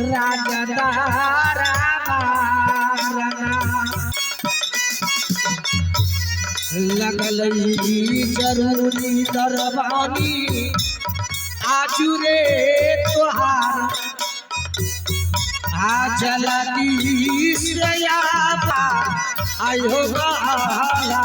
राजदारा लगल जरूरी दरबानी आजू रे तोहार आ जलती श्रेयाबा आयो गाला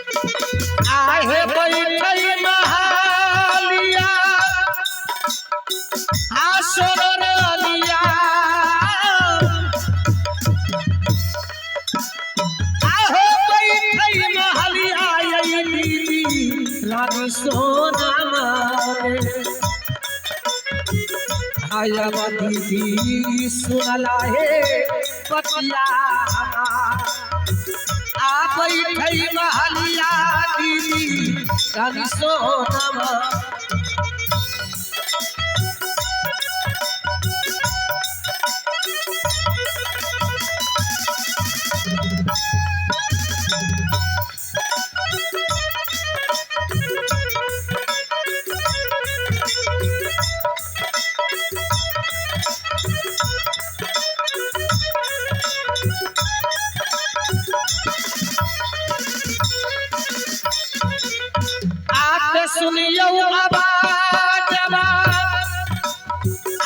आहे बैठई महालिया आसरलिया आहे बैठई महालिया यही दीदी राग सोना मारे आया दीदी सुनला है पतिया आप बैठई महालिया दीदी राग सोना सुनियो आवाज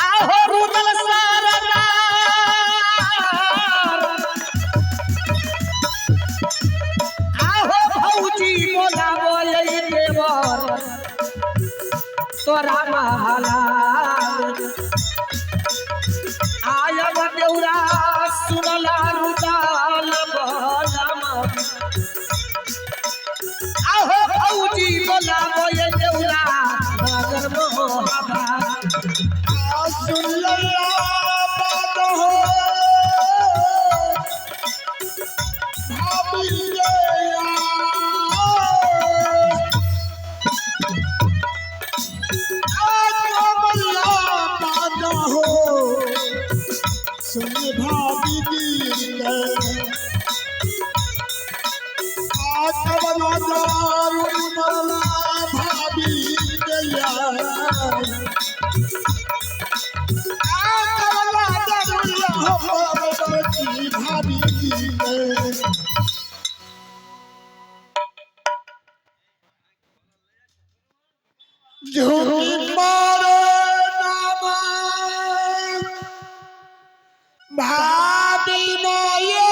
आहो रुदल सारदा आहो भौजी बोला बोले देवर तोरा महला आयब देउरा सुनला रुदल बलम आहो भौजी बोला बोले देउरा मगर मोहबा सुनला बात हो भाभी रे आ बोला बात हो सुन भाभी रे भाभी झूठी मारो नामा भाभी माये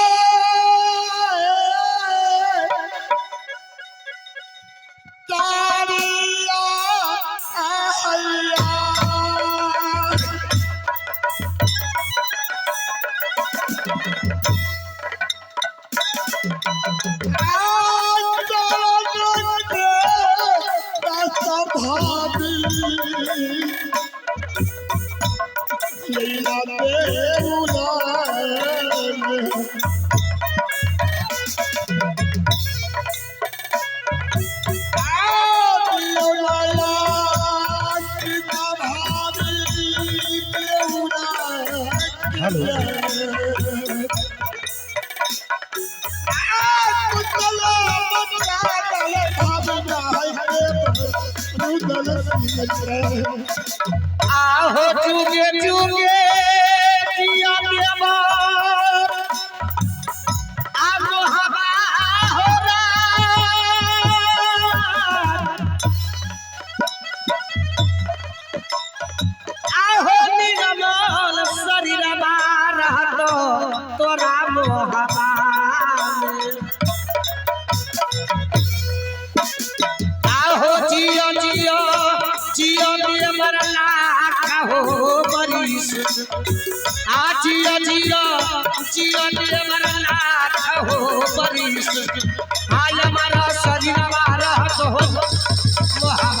आहो चुगे चुगे जिया देवा आगो हवा हो आहो निरमल शरीर रहतो तोरा मोहबा आहो जियो जियो जियो दिए मरना हो बरिस आ जियो जियो जियो दिए मरना हो बरिस आय हमारा शरीर रहतो मोहबा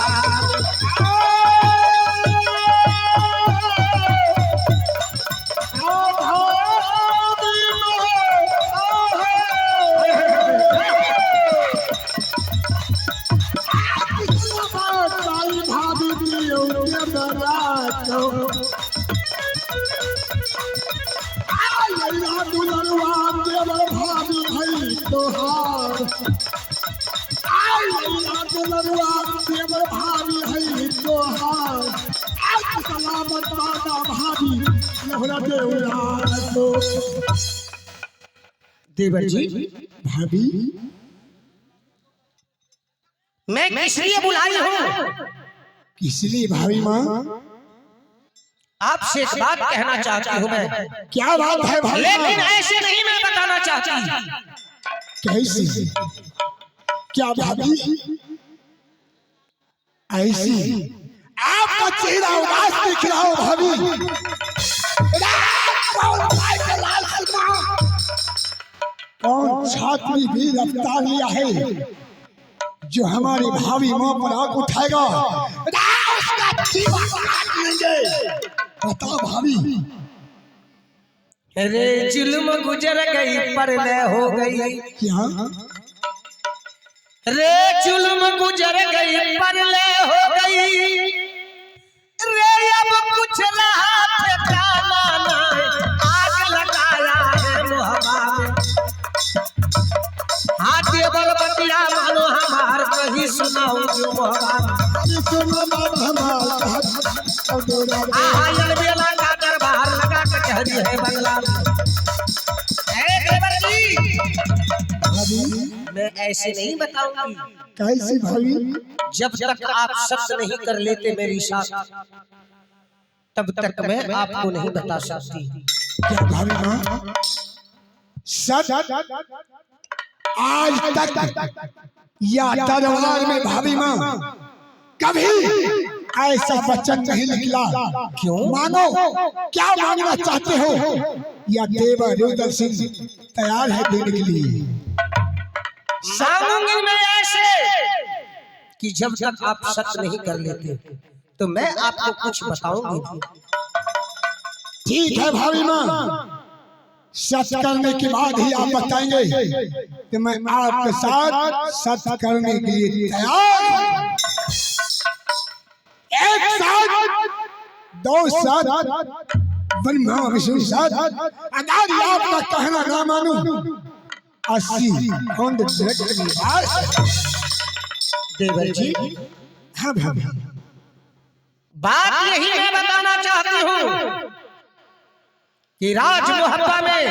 दियो के बरातो लैला दुलरवा देवर भाभी भई तोहार लैला दुलरवा देवर भाभी भई तोहार आज सलामत दादा भाभी लहरा देवरा तो देवर जी भाभी मैं किस लिए बुलाई हूँ? इसलिए भाभी माँ आपसे एक बात कहना चाहती हूँ मैं। क्या बात है भाई? लेकिन ऐसे नहीं मैं बताना चाहती। कैसी? क्या भाभी ऐसी? आपका चेहरा उदास दिख रहा हो भाभी। कौन छात्री भी रफ्तार लिया है जो हमारी भाभी माँ पर आग उठाएगा? बताओ भाभी। अरे जुल्म गुजर गई परले हो गई। क्या? रे जुल्म गुजर गई परले हो गई। रे अब कुछ रहा ठिकाना नहीं, आग लगाया है मोहब्बत में। हाथ बल बतिया मानो हमार कहीं सुनाओ जो मोहब्बत। आयल बेला का दरबार लगा कचहरी है बंगला में। देवर जी मैं ऐसे नहीं बताऊंगी। कैसी भाभी? जब तक आप सत्य नहीं कर लेते मेरी साथ तब तक मैं आपको नहीं बता सकती। क्या भाभी माँ? सच आज तक या दरबार में भाभी माँ कभी ऐसा वचन नहीं निकला। क्यों? मानो क्या मांगना चाहते हो? या देवर रुद्र सिंह तैयार है देने के लिए? मांगूंगी मैं ऐसे कि जब तक आप सत्य नहीं कर लेते तो मैं आपको कुछ बताऊंगी। ठीक है भाभी माँ, सत्य करने के बाद ही आप बताएंगे कि मैं आपके साथ सत्य करने के लिए तैयार। एक साथ, दो साथ, ब्रह्मा विष्णु साथ, अगर आपका कहना ना मानूं 80 देवर जी हाँ भाभी बात यही मैं बताना चाहती हूँ कि राज मोहब्बा में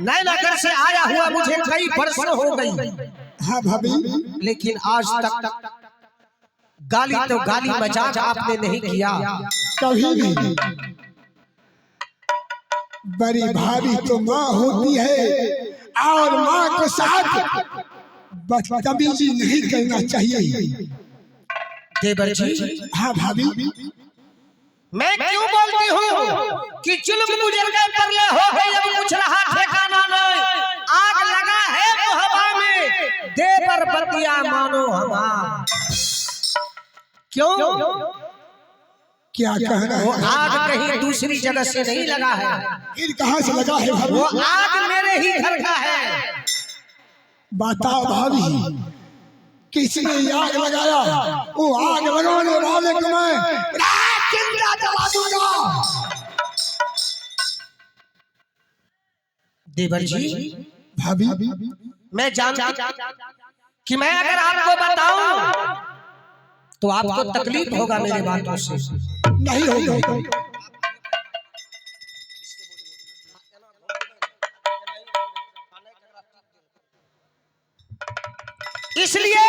नैनागढ़ से आया हुआ मुझे कई वर्षों हो गई। हाँ भाभी, लेकिन आज तक गाली तो गाली मजाक आपने नहीं किया। कभी नहीं। बड़ी भाभी तो माँ होती है और माँ के साथ बदतमीजी नहीं करना चाहिए। देवर जी हाँ भाभी, मैं क्यों बोलती हूँ कि जुल्म गुजर गए परले हो गई, अब कुछ रहा ठिकाना नहीं, आग लगा है मोहब्बा में, देवर बतिया मानो हमार। क्यों? क्या कहना वो है? आग कहीं दूसरी जगह से नहीं लगा है, फिर कहाँ से लगा है भाभी? वो आग मेरे ही घर का है। बताओ भाभी, किसने आग लगाया? वो आग लगाने वाले को मैं जिंदा जला दूंगा। देवर जी भाभी, मैं जानती कि मैं अगर आपको बताऊं तो आपको तकलीफ होगा मेरी बातों से। नहीं होगा। इसलिए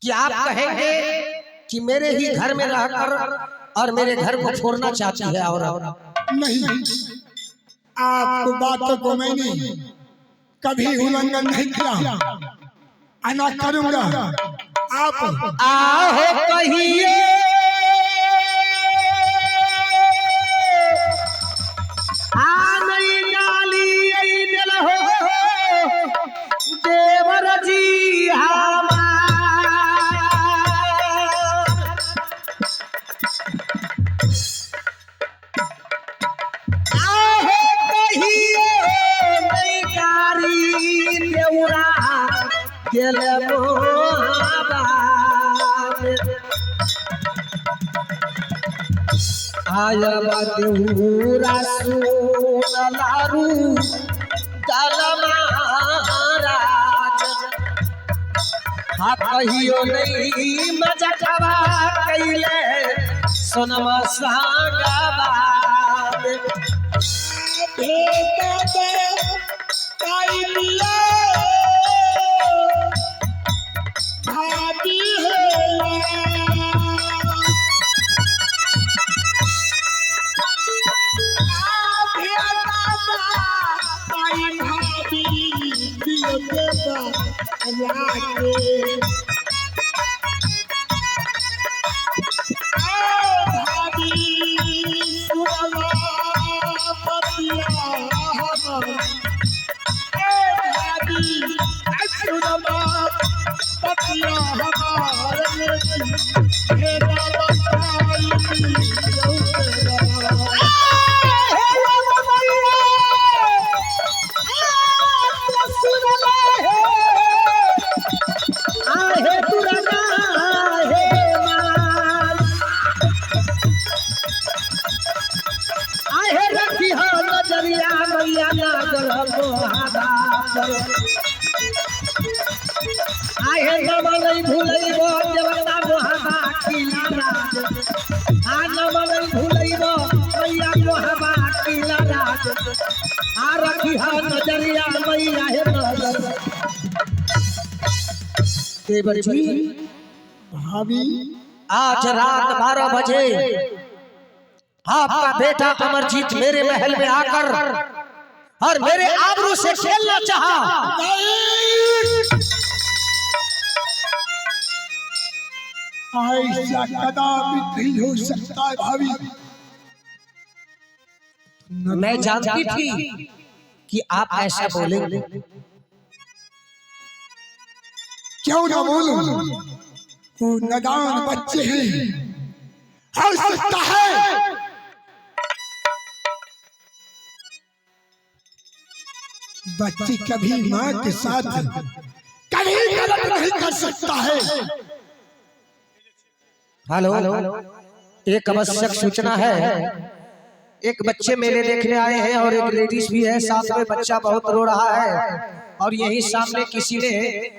कि आप कहेंगे कि मेरे ही घर में रहकर और मेरे घर को छोड़ना चाहती है और नहीं, आपको बातों को मैंने कभी उल्लंघन नहीं किया, आना करूंगा। आप आओ कहिए देवर जी आया देऊरा सोनलारू दल महाराज हा कहियो नहीं मजा खबा कैले सोनमा सांगबा आहे नमलई भूलइबो देवता मोहबा किला राज आ नमलई भूलइबो मैया मोहबा किला राज आ रखी हा नजरिया मैया हे नजर देवर जी भाभी आज रात 12 बजे आपका बेटा अमरजीत मेरे महल में आकर और मेरे आबरू से खेलना चाहा। ऐसा कदापि नहीं हो सकता है भाभी। मैं जानती थी कि आप ऐसा बोलेंगे। क्यों ना बोलूं? वो नादान बच्चे हैं, हो सकता है बच्चे कभी माँ के साथ कभी गलत नहीं कर सकता है। हेलो, एक आवश्यक सूचना है। एक बच्चे मेले देखने आए हैं और एक लेडीज भी है, साथ में बच्चा बहुत रो रहा है और यही सामने किसी ने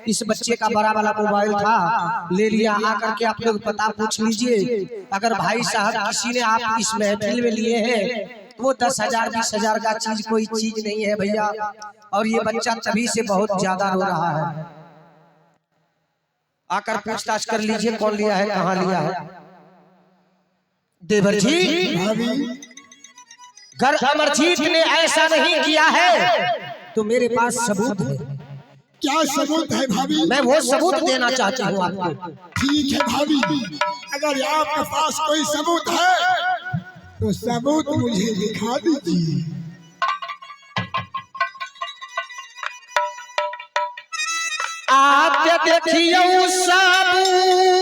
इस बच्चे का बड़ा वाला मोबाइल था ले लिया। आकर के आप लोग पता पूछ लीजिए। अगर भाई साहब किसी ने आप इस महफिल में लिए हैं वो 10,000 20,000 का चीज कोई चीज नहीं है भैया। और ये बच्चा तभी से बहुत ज्यादा रो रहा है। आकर पूछताछ कर लीजिए कौन लिया है, कहाँ लिया है। देवर जी, अगर अमरजीत ने ऐसा नहीं किया है तो मेरे पास सबूत है। क्या सबूत है भाभी? मैं वो सबूत देना चाहती हूँ आपको। ठीक है भाभी, अगर आपके पास कोई सबूत है तो सबूत मुझे दिखा दीजिए। आते देखियो सबूतवा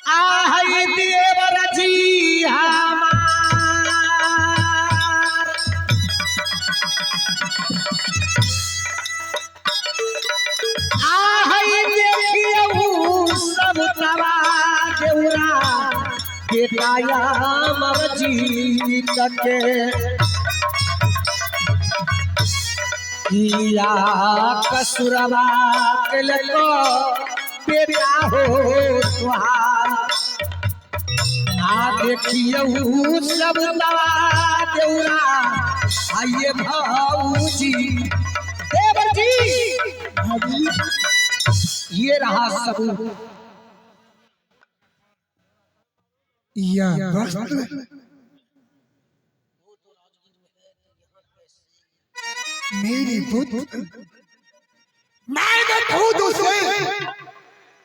आहई देवर जी हमार। आहई देखियो सबूतवा देवरा बेटाया अमरजीत के किया कसुरवा के लको बेटा हो तुहार। आ देखियो सब दवा देउरा आइए भाऊजी। देवर जी, भाभी ये रहा सबूत। यह वस्त्र मेरी पुत्र, मैंने खुद उसे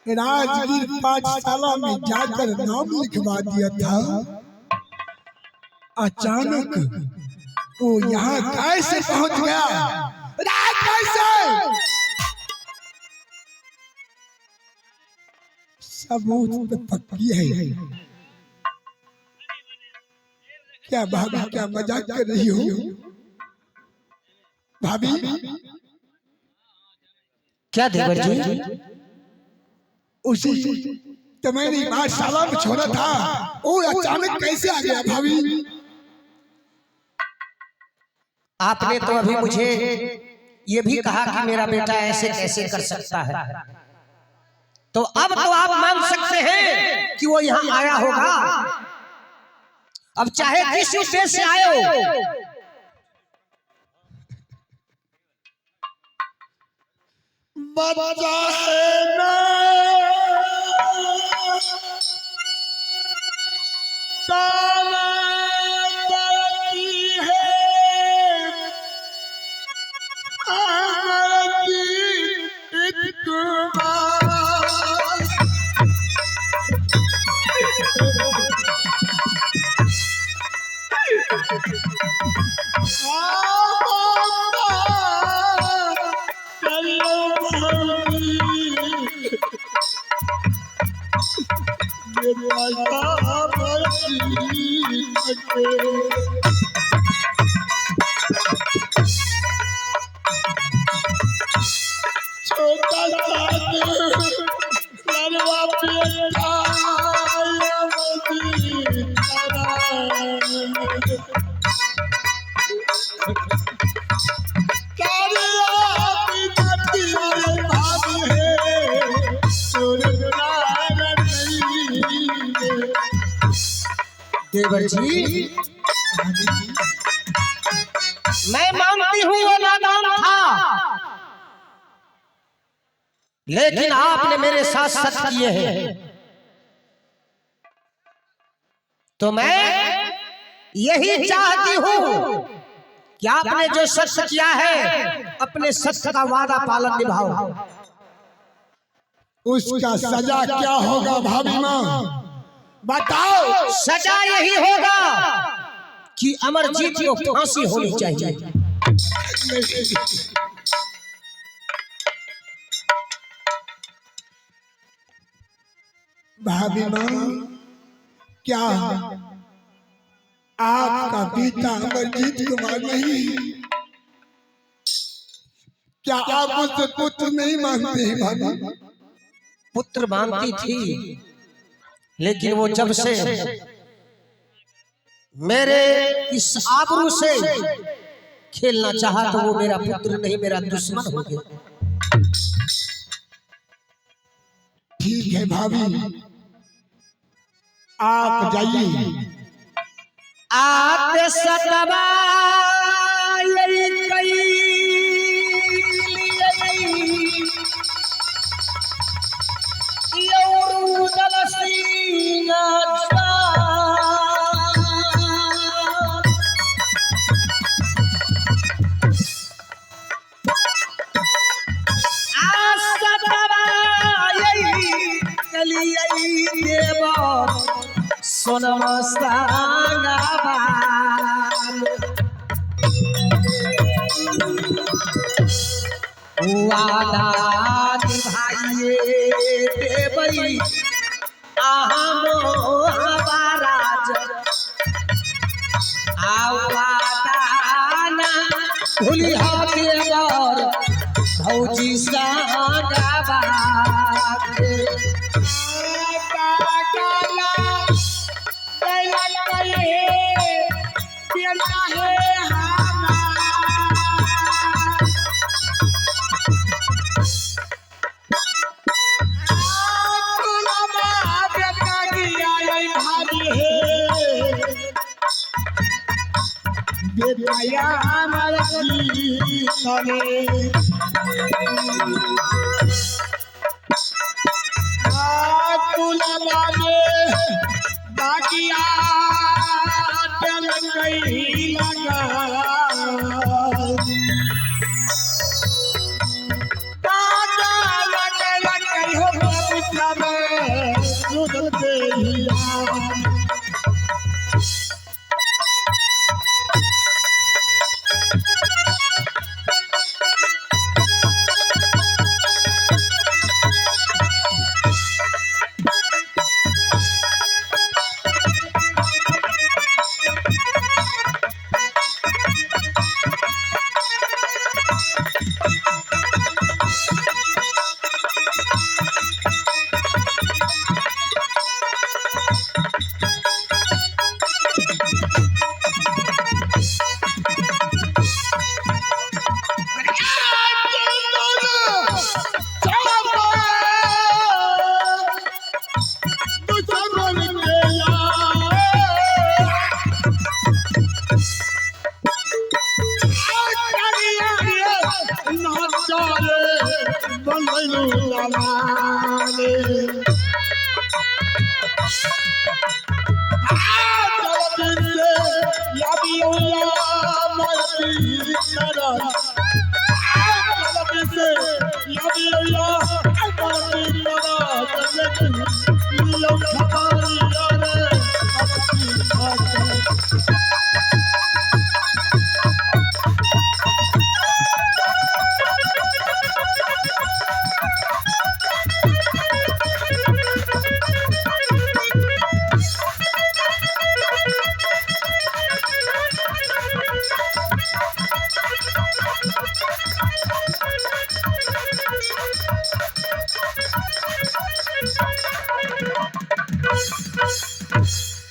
राजगीर पाठशाला में जाकर नाम लिखवा दिया था। अचानक वो यहाँ कैसे पहुंच गया? कैसे? सबूत तो पक्की है। क्या भाभी, क्या मजाक कर रही हो भाभी? क्या देवर जी? उसी तो मैंने पाठशाला में छोड़ा था, वो अचानक कैसे आ गया भाभी? आपने तो अभी मुझे ये भी कहा कि मेरा बेटा ऐसे कैसे कर सकता है, तो अब तो आप मान सकते हैं कि वो यहाँ आया होगा। अब चाहे किस उद्देश्य से आए हो, बच्चा है ना देवर जी, मैं मानती हूँ वो नादान था, लेकिन आपने मेरे साथ सच किए हैं, तो मैं यही चाहती हूँ कि आपने जो सच किया है अपने सच का वादा पालन निभाओ। उसका सजा क्या होगा भाभी माँ, बताओ? सजा यही होगा कि अमरजीत को फांसी होनी चाहिए। भाभी माँ, क्या आपका पिता अमरजीत कुमार नहीं? क्या आप उसे पुत्र नहीं मानते हैं भाभी? पुत्र मानती थी, लेकिन वो जब से मेरे इस आबरू से खेलना चाहा तो वो मेरा पुत्र नहीं, मेरा दुश्मन हो गया। ठीक है भाभी, आप जाइए। आते सतबा वादा निभाइए देवई आहनो हमाराज, वादा ना भूली हो देवर भौजी संगवा।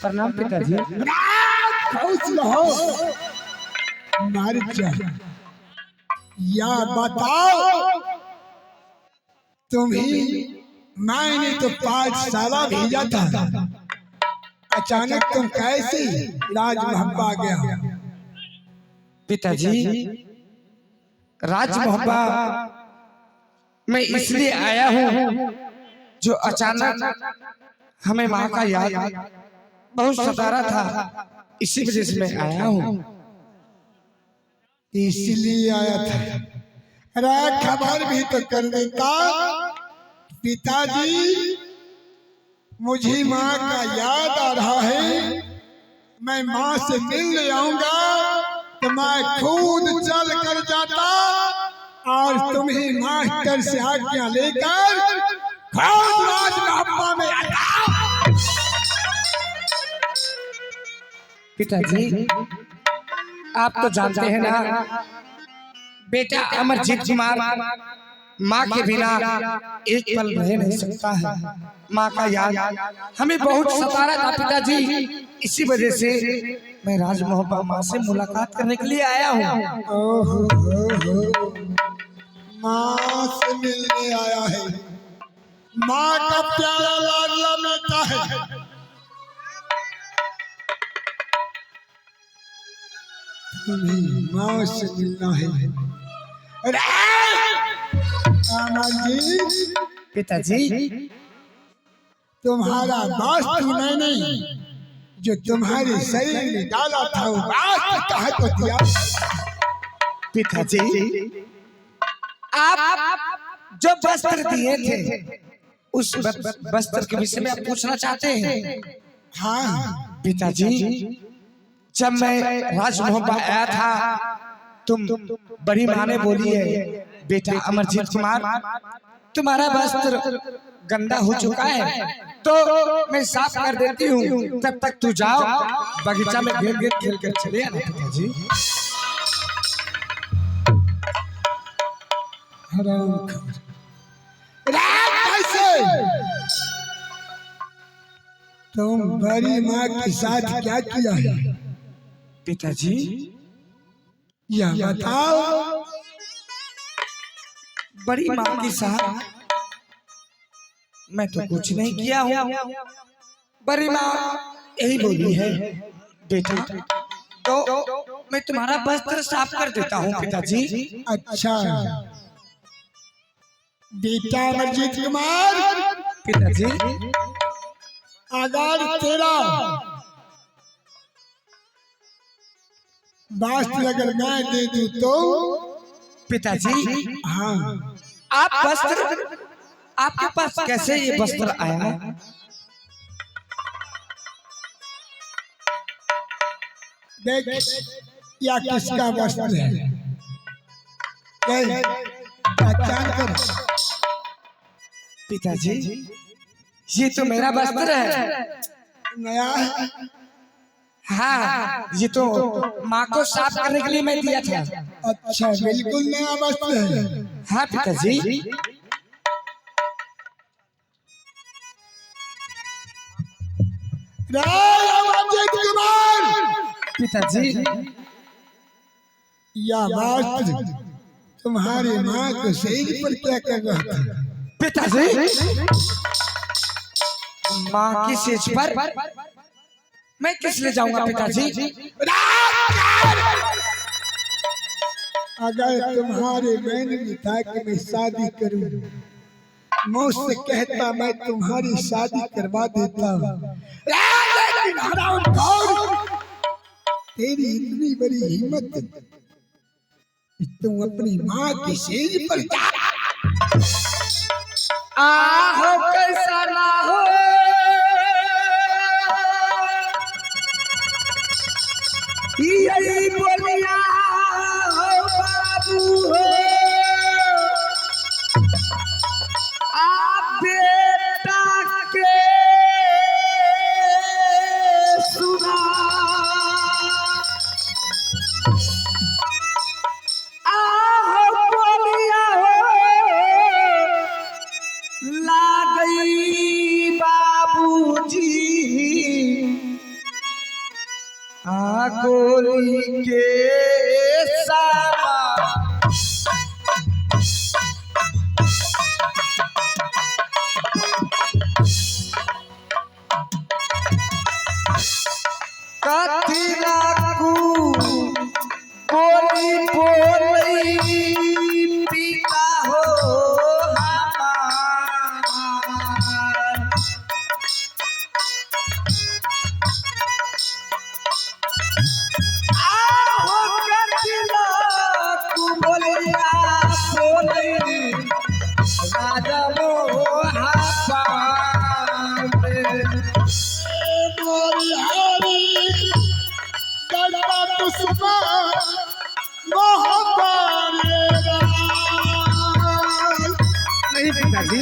प्रणाम पिताजी। खुश रहो। या बताओ तुम्ही मैंने तो पाठशाला भेजा था, अचानक तुम कैसे राजमहल आ गया? पिताजी राजमहल मैं इसलिए आया हूँ जो अचानक हमें माँ का याद बहुत सता रहा था, इसी वजह से मैं आया हूँ। इसलिए आया था? अरे खबर भी तो कर देता। पिताजी मुझे माँ का याद आ रहा है, मैं माँ से मिलने आऊंगा तो मैं खुद चल कर जाता और तुम्हें मास्टर से आज्ञा लेकर खुद राजमहल में आता। पिताजी आप तो जानते हैं ना, बेटा अमरजीत कुमार माँ के बिना एक पल रह नहीं सकता है। माँ का याद हमें बहुत सता रहा था पिताजी, इसी वजह से मैं राजमहल माँ से मुलाकात करने के लिए आया हूँ। माँ से मिलने आया है। माँ का प्यारा लाडला बेटा है। माँ से मिलना है। पिताजी तुम्हारा वास्तु मैंने जो तुम्हारे शरीर में डाला था वो वास्तु कहाँ को दिया? पिताजी आप जो वस्त्र दिए थे उस वस्त्र के विषय में आप पूछना चाहते हैं? हाँ पिताजी जब मैं राजमहल आया था तुम बड़ी माँ ने बोली है, बेटा अमरजीत कुमार तुम्हारा वस्त्र गंदा हो चुका है तो मैं साफ कर देती हूँ, तब तक तू जाओ बगीचा में घेर घेर खेल कर चले आना। पिताजी तुम बड़ी माँ के साथ क्या किया है? पिताजी यह बताओ। बड़ी माँ के साथ मैं तो कुछ नहीं किया हूँ। बड़ी माँ यही बोली है, बेटा तो मैं तुम्हारा वस्त्र साफ कर देता हूँ। पिताजी अच्छा बेटा अमरजीत कुमार, पिताजी अगर तेरा वस्त्र अगर मैं दे दूं तो? पिताजी हाँ आप वस्त्र आपके पास कैसे ये वस्त्र आया? देख या किसका वस्त्र है, पहचान कर। पिताजी ये तो मेरा वस्त्र है। नया है? हाँ ये तो माँ को साफ करने के लिए मैं दिया था। अच्छा बिल्कुल नया वस्त्र है। हाँ पिताजी पिताजी या वस्त्र तुम्हारी माँ को शरीर पर क्या कर रहा था? पिताजी माँ की सेज पर मैं किस ले जाऊंगा? पिताजी अगर तुम्हारे मैंने था कि मैं शादी करूं मुझसे कहता मैं तुम्हारी शादी करवा देता। लेकिन हराम खोर, तेरी इतनी बड़ी हिम्मत, तुम अपनी माँ की सेज पर जा। आहो कैसा ना हो, यही बोलिया हो बाबू हो, आप बेटा के सुना, आहो बोलिया हो ला गई बाबूजी, गोली के सामा। कथिला कू गोली बोली पिता हो नहीं पिताजी,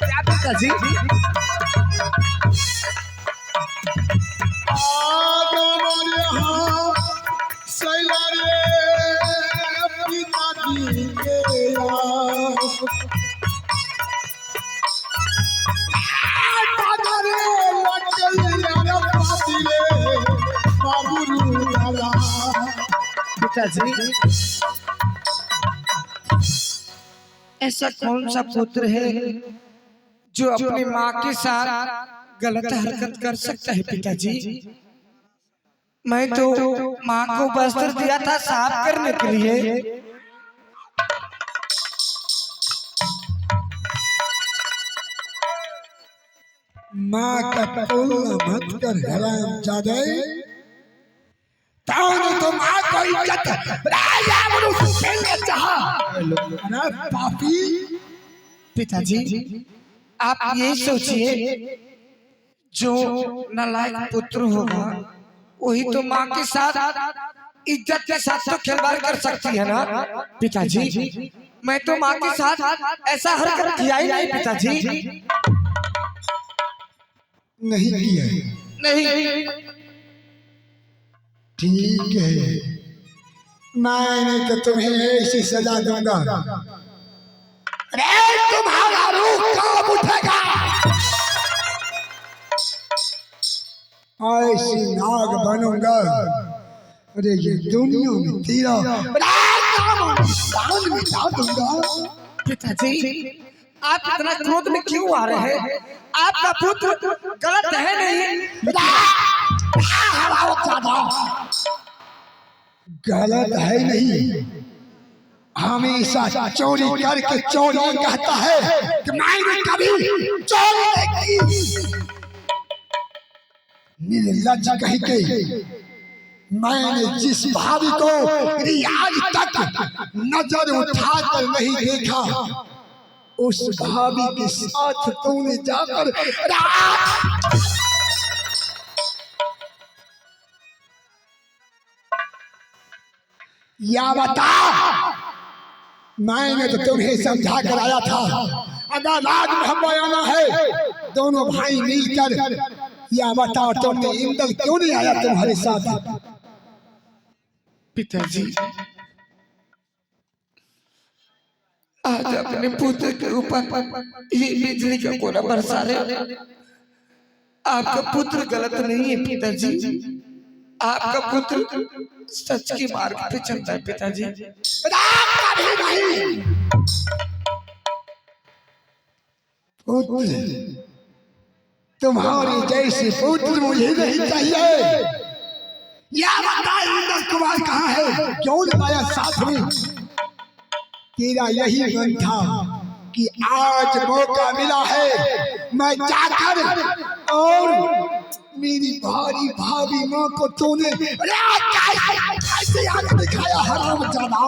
क्या पिताजी? पिताजी, ऐसा कौन सा पुत्र है जो अपनी माँ के साथ गलत हरकत कर सकता है पिताजी? मैं तो माँ को वस्त्र दिया था साफ करने के लिए। माँ का तुलना मत कर हरामजादे। तो माँ को इज्जत पापी। पिताजी, आप ये सोचिए, जो नालायक पुत्र होगा वही तो माँ के साथ इज्जत के साथ तो खिलवाड़ कर सकती है ना पिताजी। मैं तो माँ के साथ ऐसा हरकत किया ही नहीं पिताजी। नहीं किया? नहीं। ठीक है, मैं तो तुम्हें ऐसी सजा दूंगा। अरे तुम्हारा रूह कब उठेगा? ऐसी नाग बनूंगा, अरे ये दुनिया में तेरा प्राण मिटा दूंगा। पिताजी, आप इतना क्रोध में क्यों आ रहे हैं? आपका पुत्र गलत है नहीं। गलत है नहीं, हमेशा चोरी करके चोरी कहता है कि मैंने कभी चोरी नहीं की। निर्लज्ज कहीं के मैंने जिस भाभी को आज तक नजर उठाकर नहीं देखा, उस भाभी के साथ तूने जाकर या बता। मैंने तो तुम्हें समझा कर आया था, अगर राज में बयाना है दोनों भाई मिलकर, या बताओ तुमने इंदल क्यों नहीं आया तुम्हारे साथ? पिताजी, आज अपने पुत्र के ऊपर ये बिजली का कोना बरसा रहे। आपका पुत्र गलत नहीं है पिताजी, आपका पुत्र सच के मार्ग पे चलता है पिताजी। पुत्र तुम्हारी जैसी पुत्र मुझे नहीं चाहिए। या बता इंद्र कुमार कहाँ है, क्यों लगाया साथ में? तेरा यही मन था कि आज मौका मिला है, मैं जाकर और मेरी भारी भाभी माँ को तूने कैसे आगे दिखाया हरामजादा।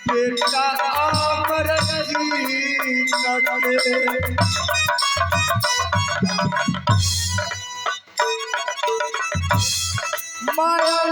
बेटा अमर माया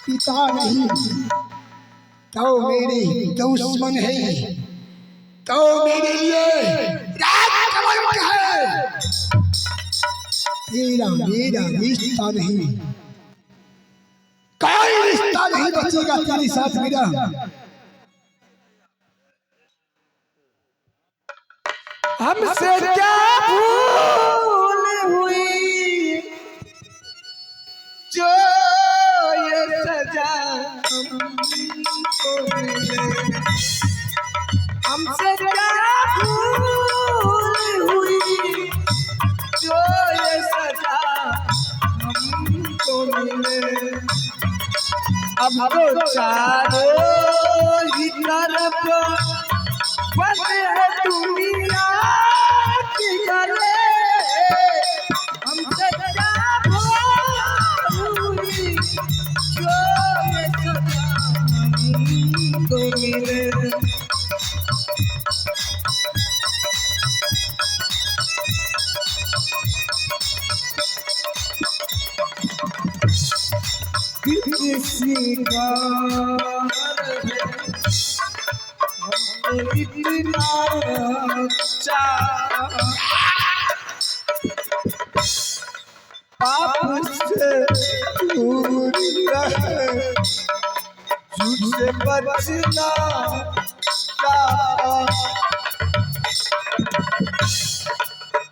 पिता नहीं तो मेरी दुश्मन है, तो मेरे लिए है। तेरा मेरा रिश्ता नहीं, कोई रिश्ता नहीं बचेगा तेरे साथ मेरा। हमसे क्या भूल हुई जो ये सजा हमको मिले। हमसे क्या भूल हुई जो ये सजा हमको मिले। अब तो चारों ही तरफ बंद है दुनिया की गले। हमसे क्या भूल हुई जो ये सजा हमको मिले। किसी का इतना पाप से दूर रहे, झूठ से बचना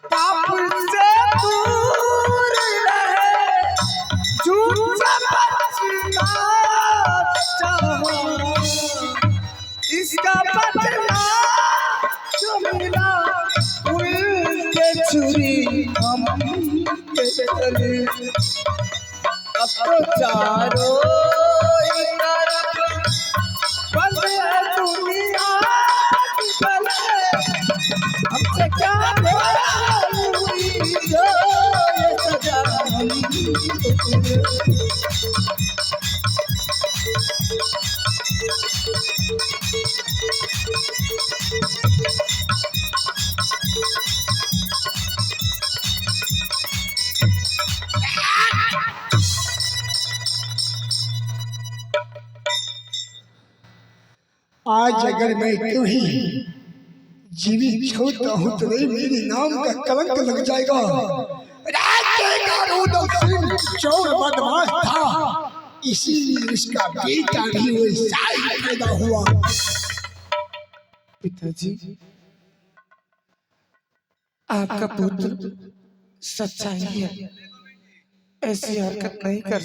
पाप उतरे। अब तो चारों तरफ बंद है दुनिया की बंद। हमसे क्या हुई जो ये सजा मिली तुझे। आज अगर मैं क्यों ही जीवित छोड़ता हूँ तो मेरे नाम का कलंक लग जाएगा। राज्य का रुद्र सिंह चोर बदमाश था, इसीलिए उसका बेटा भी वैसा ही पैदा हुआ। पिताजी, आपका पुत्र सच्चाई है, ऐसी हरकत नहीं कर